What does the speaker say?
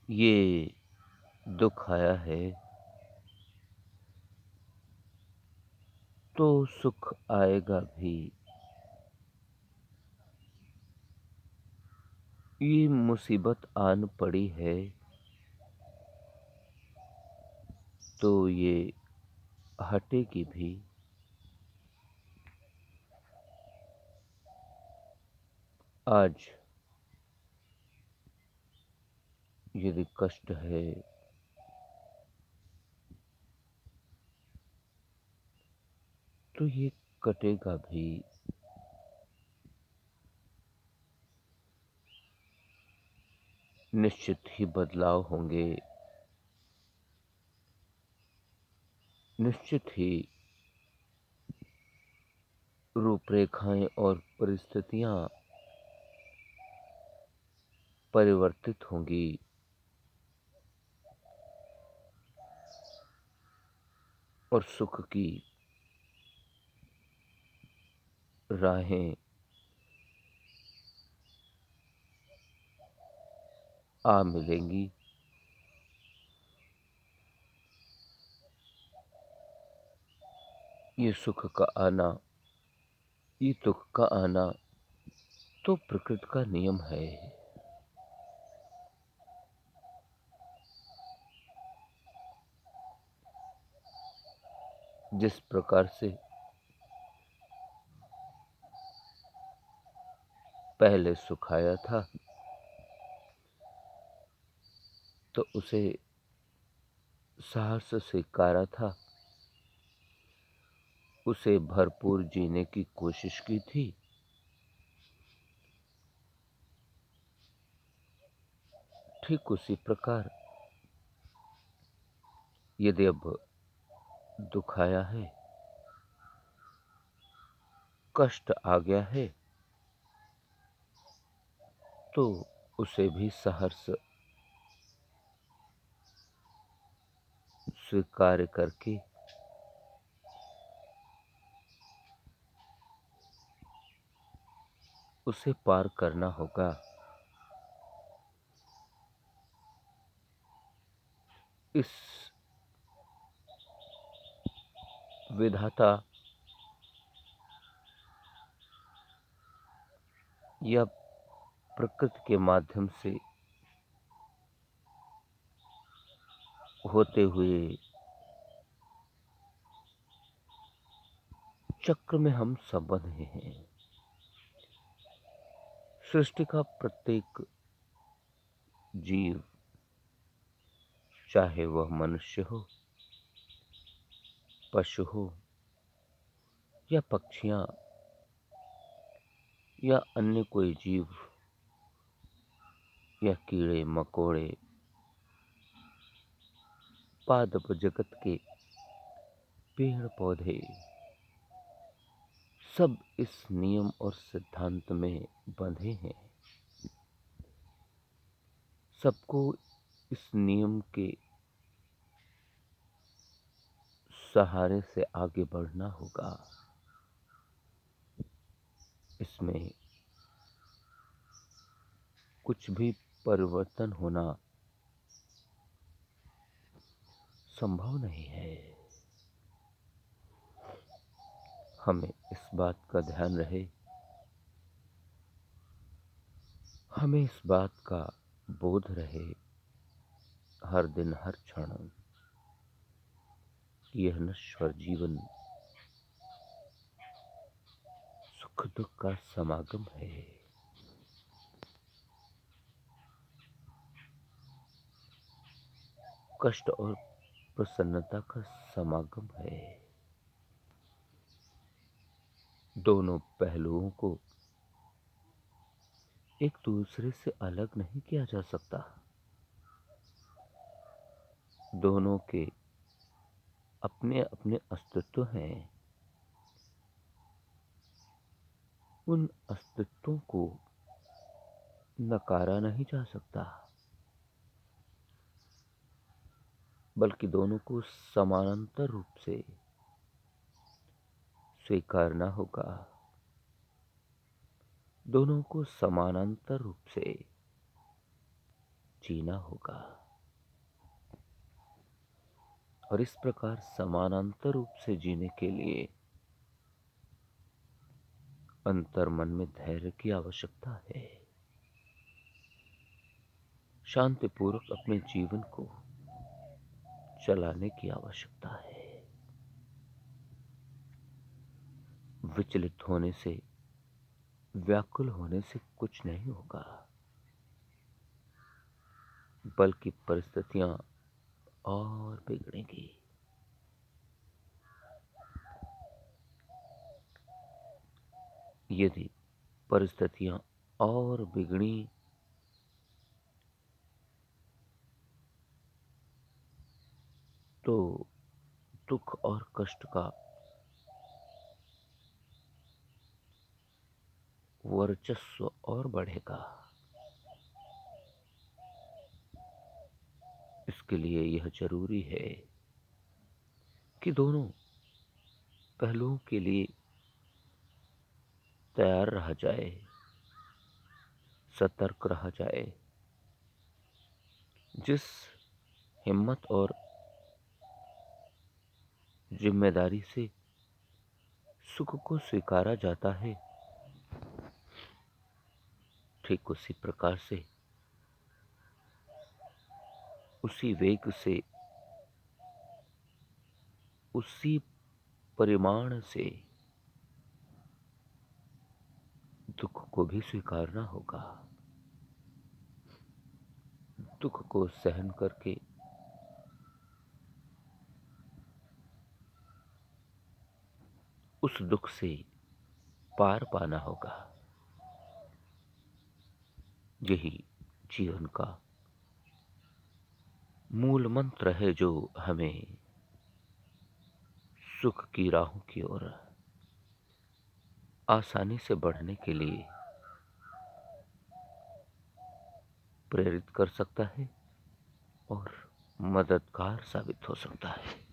ये दुख आया है तो सुख आएगा भी। ये मुसीबत आन पड़ी है तो ये हटेगी भी। आज यदि कष्ट है तो ये कटेगा भी। निश्चित ही बदलाव होंगे, निश्चित ही रूपरेखाएं और परिस्थितियां परिवर्तित होंगी। और सुख की राहें आ मिलेंगी। ये सुख का आना, ये दुख का आना तो प्रकृति का नियम है। जिस प्रकार से पहले सुख आया था तो उसे साहस से कारा था, उसे भरपूर जीने की कोशिश की थी। ठीक उसी प्रकार यदि अब दुख आया है, कष्ट आ गया है, तो उसे भी सहर्ष स्वीकार करके उसे पार करना होगा। इस विधाता या प्रकृति के माध्यम से होते हुए चक्र में हम सब बंधे हैं। सृष्टि का प्रत्येक जीव, चाहे वह मनुष्य हो, पशु हो या पक्षियां या अन्य कोई जीव या कीड़े मकोड़े, पादप जगत के पेड़ पौधे, सब इस नियम और सिद्धांत में बंधे हैं। सबको इस नियम के सहारे से आगे बढ़ना होगा। इसमें कुछ भी परिवर्तन होना संभव नहीं है। हमें इस बात का ध्यान रहे, हमें इस बात का बोध रहे हर दिन हर क्षण कि यह नश्वर जीवन सुख दुख का समागम है। कष्ट और प्रसन्नता का समागम है। दोनों पहलुओं को एक दूसरे से अलग नहीं किया जा सकता। दोनों के अपने अपने अस्तित्व हैं। उन अस्तित्वों को नकारा नहीं जा सकता, बल्कि दोनों को समानांतर रूप से स्वीकारना होगा। दोनों को समानांतर रूप से जीना होगा। और इस प्रकार समानांतर रूप से जीने के लिए अंतर्मन में धैर्य की आवश्यकता है। शांतिपूर्वक अपने जीवन को चलाने की आवश्यकता है। विचलित होने से, व्याकुल होने से कुछ नहीं होगा, बल्कि परिस्थितियां और बिगड़ेंगी। यदि परिस्थितियां और बिगड़ी तो दुख और कष्ट का वर्चस्व और बढ़ेगा। इसके लिए यह जरूरी है कि दोनों पहलुओं के लिए तैयार रहा जाए, सतर्क रहा जाए। जिस हिम्मत और जिम्मेदारी से सुख को स्वीकारा जाता है, ठीक उसी प्रकार से, उसी वेग से, उसी परिमाण से दुख को भी स्वीकारना होगा। दुख को सहन करके उस दुख से पार पाना होगा। यही जीवन का मूल मंत्र है, जो हमें सुख की राहों की ओर आसानी से बढ़ने के लिए प्रेरित कर सकता है और मददगार साबित हो सकता है।